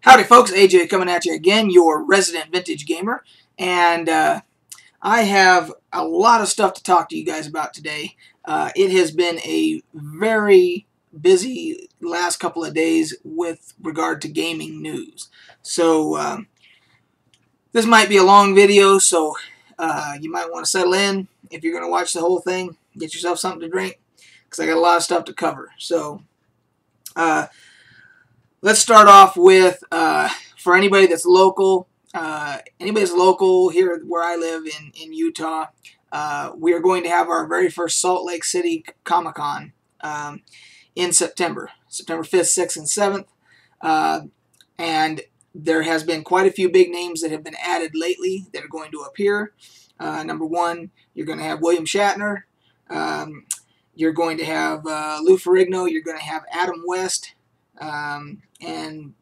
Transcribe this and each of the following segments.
Howdy folks, AJ coming at you again, your resident vintage gamer, and I have a lot of stuff to talk to you guys about today. It has been a very busy last couple of days with regard to gaming news. So this might be a long video, so you might want to settle in. If you're going to watch the whole thing, get yourself something to drink, because I got a lot of stuff to cover. So let's start off with, for anybody that's local, here where I live in Utah, we are going to have our very first Salt Lake City Comic-Con in September 5th, 6th, and 7th. And there has been quite a few big names that have been added lately that are going to appear. Number one, you're going to have William Shatner. You're going to have Lou Ferrigno. You're going to have Adam West. And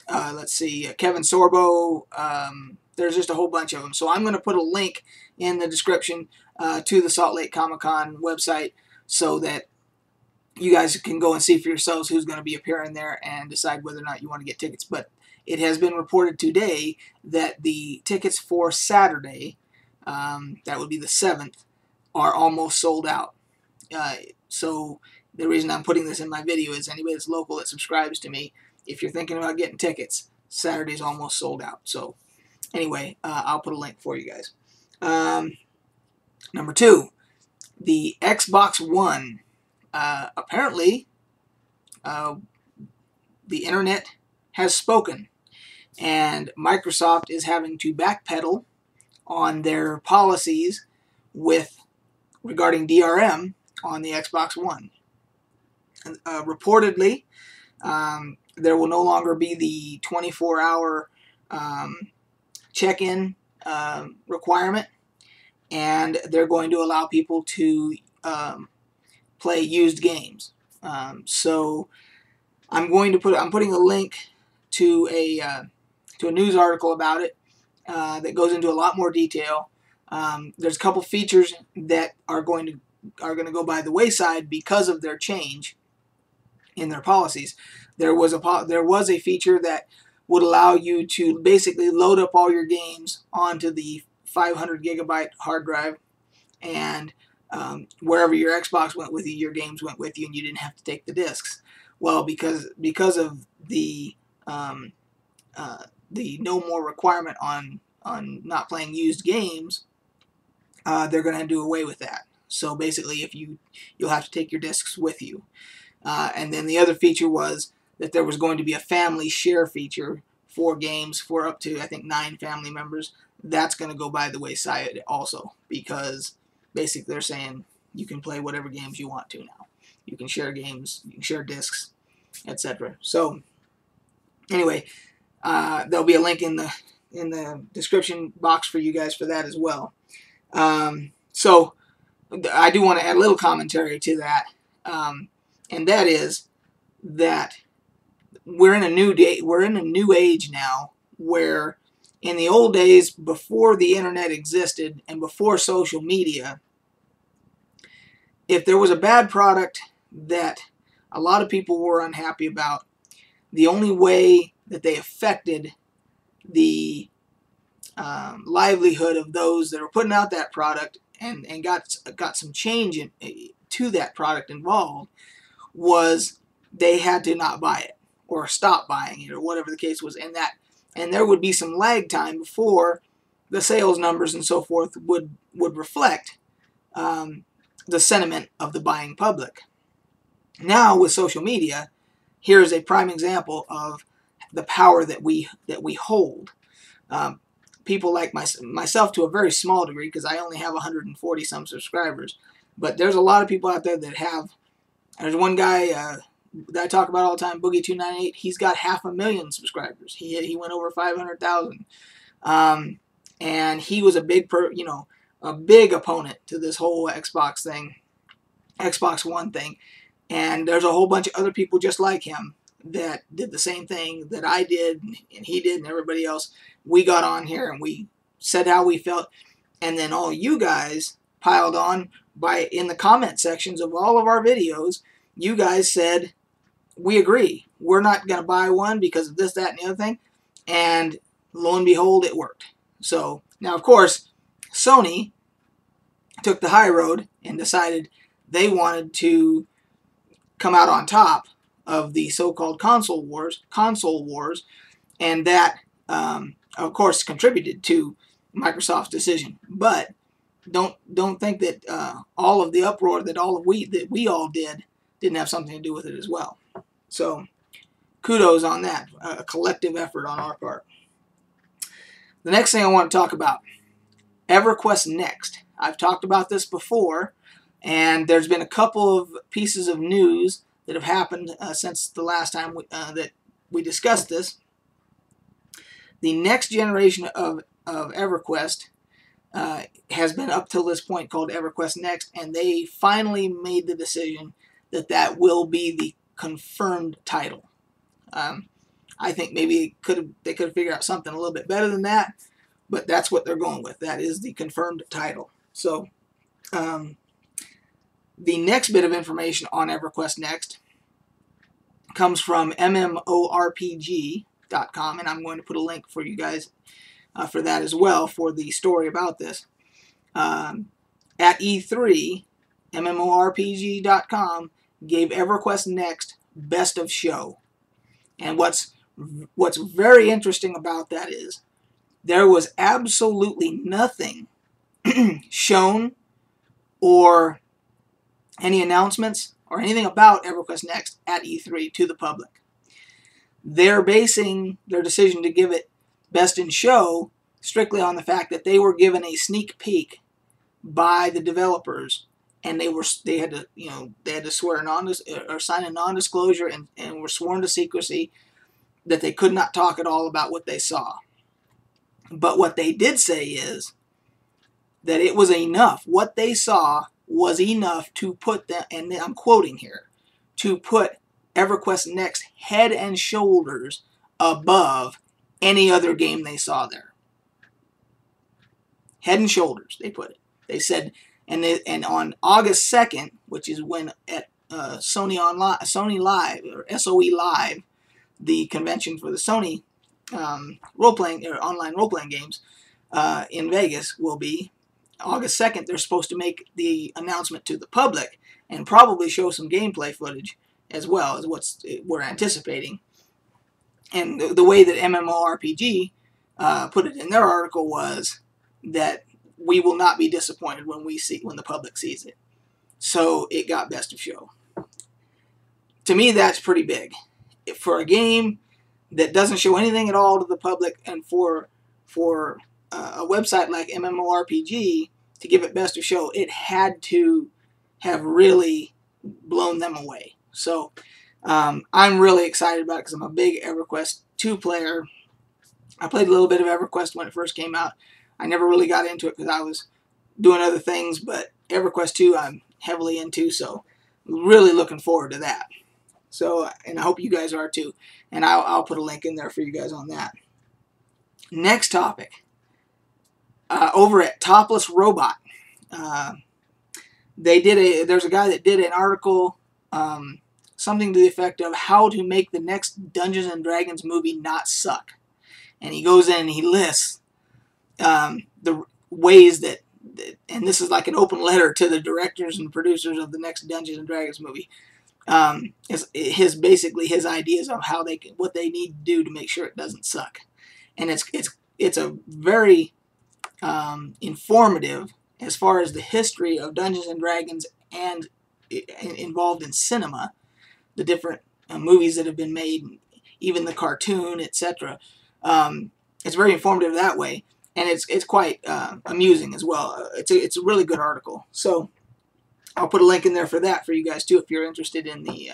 let's see, Kevin Sorbo. There's just a whole bunch of them. So I'm going to put a link in the description to the Salt Lake Comic-Con website so that you guys can go and see for yourselves who's going to be appearing there and decide whether or not you want to get tickets. But it has been reported today that the tickets for Saturday, that would be the 7th, are almost sold out. So the reason I'm putting this in my video is anybody that's local that subscribes to me, if you're thinking about getting tickets, Saturday's almost sold out. So anyway, I'll put a link for you guys. Number two, the Xbox One. Apparently, the internet has spoken, and Microsoft is having to backpedal on their policies regarding DRM on the Xbox One. Reportedly, there will no longer be the 24-hour check-in requirement, and they're going to allow people to play used games. So I'm putting a link to a news article about it that goes into a lot more detail. There's a couple features that are going to go by the wayside because of their change in their policies. There was a feature that would allow you to basically load up all your games onto the 500 gigabyte hard drive, and wherever your Xbox went with you, your games went with you, and you didn't have to take the discs. Well, because of the no more requirement on not playing used games, they're going to do away with that. So basically, you'll have to take your discs with you. And then the other feature was that there was going to be a family share feature for games for up to, I think, 9 family members. That's going to go by the wayside also, because basically they're saying you can play whatever games you want to now. You can share games, you can share discs, etc. So anyway, there'll be a link in the description box for you guys for that as well. So I do want to add a little commentary to that, and that is that we're in a new age now, where in the old days, before the internet existed and before social media, if there was a bad product that a lot of people were unhappy about, the only way that they affected the livelihood of those that were putting out that product and got some change to that product involved was they had to not buy it or stop buying it or whatever the case was, and there would be some lag time before the sales numbers and so forth would reflect the sentiment of the buying public. Now with social media, here is a prime example of the power that we hold. People like myself to a very small degree, because I only have 140 some subscribers, but there's a lot of people out there that have. There's one guy that I talk about all the time, Boogie298. He's got 500,000 subscribers. He went over 500,000, and he was a big opponent to this whole Xbox One thing. And there's a whole bunch of other people just like him that did the same thing that I did, and he did, and everybody else. We got on here and we said how we felt, and then all you guys piled on in the comment sections of all of our videos. You guys said we agree. We're not going to buy one because of this, that, and the other thing. And lo and behold, it worked. So now, of course, Sony took the high road and decided they wanted to come out on top of the so-called console wars, and that, of course, contributed to Microsoft's decision. But don't think that all of the uproar that we all didn't have something to do with it as well. So kudos on that, a collective effort on our part. The next thing I want to talk about, EverQuest Next. I've talked about this before, and there's been a couple of pieces of news that have happened since the last time that we discussed this. The next generation of EverQuest has been up till this point called EverQuest Next, and they finally made the decision that that will be the confirmed title. I think maybe they could have figured out something a little bit better than that, but that's what they're going with. That is the confirmed title. So the next bit of information on EverQuest Next comes from MMORPG.com, and I'm going to put a link for you guys for that as well, for the story about this. At E3, MMORPG.com gave EverQuest Next Best of Show. And what's very interesting about that is there was absolutely nothing shown or any announcements or anything about EverQuest Next at E3 to the public. They're basing their decision to give it Best in Show strictly on the fact that they were given a sneak peek by the developers, and they had to swear or sign a non-disclosure and were sworn to secrecy that they could not talk at all about what they saw. But what they did say is that it was enough. What they saw was enough to put them, and I'm quoting here, to put EverQuest Next head and shoulders above any other game they saw there. Head and shoulders, they put it. They said, and on August 2nd, which is when at Sony Live, or SOE Live, the convention for the Sony role-playing or online role-playing games in Vegas will be August 2nd. They're supposed to make the announcement to the public and probably show some gameplay footage as well as what we're anticipating. And the way that MMORPG put it in their article was that we will not be disappointed when the public sees it. So it got Best of Show. To me, that's pretty big. For a game that doesn't show anything at all to the public, and for a website like MMORPG to give it Best of Show, it had to have really blown them away. So I'm really excited about it because I'm a big EverQuest 2 player. I played a little bit of EverQuest when it first came out. I never really got into it because I was doing other things, but EverQuest 2 I'm heavily into, so really looking forward to that. So, and I hope you guys are too. And I'll put a link in there for you guys on that. Next topic. Over at Topless Robot, there's a guy that did an article, something to the effect of how to make the next Dungeons and Dragons movie not suck. And he goes in and he lists the ways that, and this is like an open letter to the directors and producers of the next Dungeons and Dragons movie. Basically his ideas of what they need to do to make sure it doesn't suck, and it's a very informative as far as the history of Dungeons and Dragons and involved in cinema, the different movies that have been made, even the cartoon, etc. It's very informative that way, and it's quite amusing as well. It's a really good article. So I'll put a link in there for that for you guys too if you're interested in the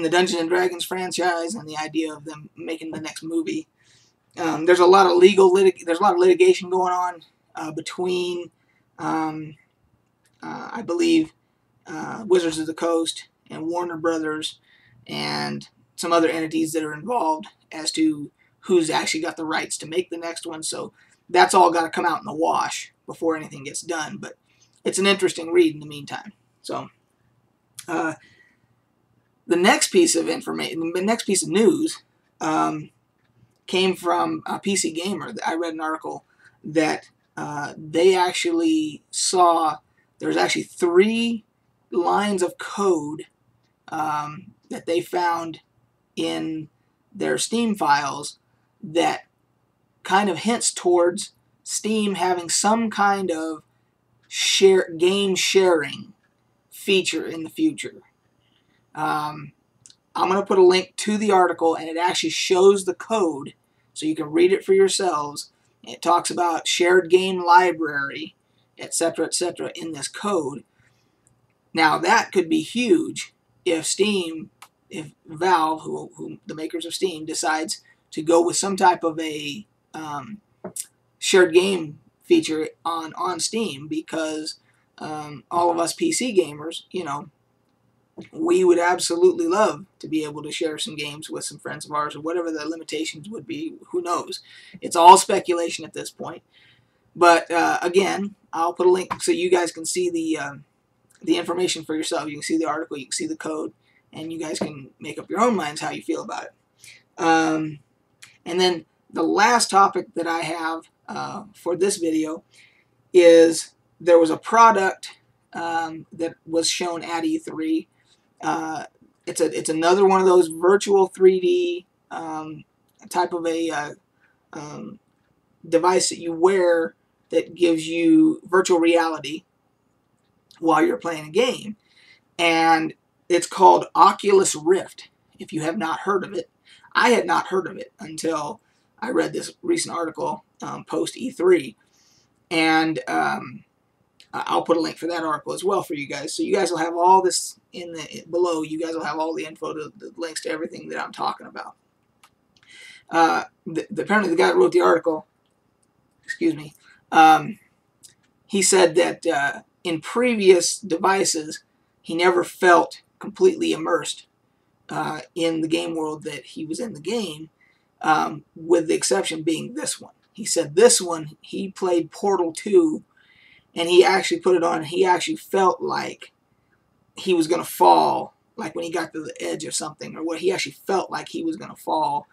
Dungeons and Dragons franchise and the idea of them making the next movie. There's a lot of litigation going on between I believe Wizards of the Coast and Warner Brothers and some other entities that are involved as to who's actually got the rights to make the next one. So that's all got to come out in the wash before anything gets done. But it's an interesting read in the meantime. So The next piece of information, the next piece of news, came from PC Gamer. I read an article that they actually saw there's actually 3 lines of code that they found in their Steam files that kind of hints towards Steam having some kind of game sharing feature in the future. I'm going to put a link to the article, and it actually shows the code so you can read it for yourselves. It talks about shared game library, etc., in this code. Now that could be huge if Valve, who the makers of Steam, decides to go with some type of a shared game feature on Steam, because all of us PC gamers, you know, we would absolutely love to be able to share some games with some friends of ours, or whatever the limitations would be. Who knows? It's all speculation at this point. But again, I'll put a link so you guys can see the information for yourself. You can see the article, you can see the code, and you guys can make up your own minds how you feel about it. And then the last topic that I have for this video is there was a product that was shown at E3. It's another one of those virtual 3D type of a device that you wear that gives you virtual reality while you're playing a game. And it's called Oculus Rift, if you have not heard of it. I had not heard of it until I read this recent article post E3. And I'll put a link for that article as well for you guys. So you guys will have all this below. You guys will have all the info, the links to everything that I'm talking about. Apparently the guy that wrote the article, excuse me, he said that in previous devices, he never felt completely immersed in the game world that he was in the game, with the exception being this one. He said this one, he played Portal 2, and he actually put it on, he actually felt like he was going to fall, like when he got to the edge of something, or what he actually felt like he was going to fall,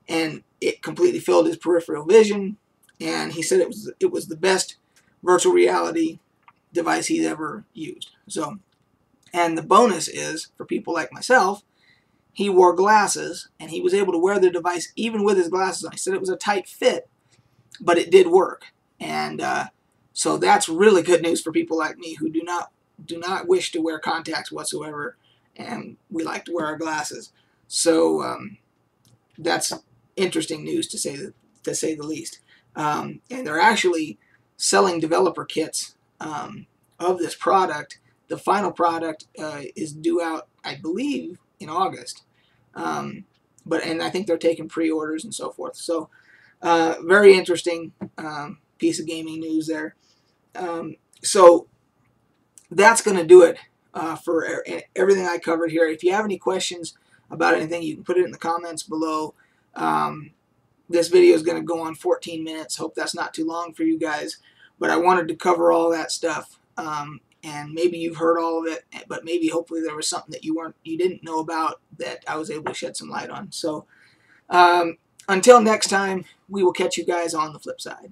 and it completely filled his peripheral vision, and he said it was the best virtual reality device he's ever used. So, and the bonus is, for people like myself, he wore glasses, and he was able to wear the device even with his glasses on. He said it was a tight fit, but it did work. And so that's really good news for people like me who do not wish to wear contacts whatsoever, and we like to wear our glasses. So that's interesting news, to say the least. And they're actually selling developer kits of this product. The final product is due out, I believe, in August. And I think they're taking pre-orders and so forth. So very interesting piece of gaming news there. So that's going to do it for everything I covered here. If you have any questions about anything, you can put it in the comments below. This video is going to go on 14 minutes. Hope that's not too long for you guys. But I wanted to cover all that stuff. And maybe you've heard all of it, but maybe hopefully there was something that you didn't know about that I was able to shed some light on. So until next time, we will catch you guys on the flip side.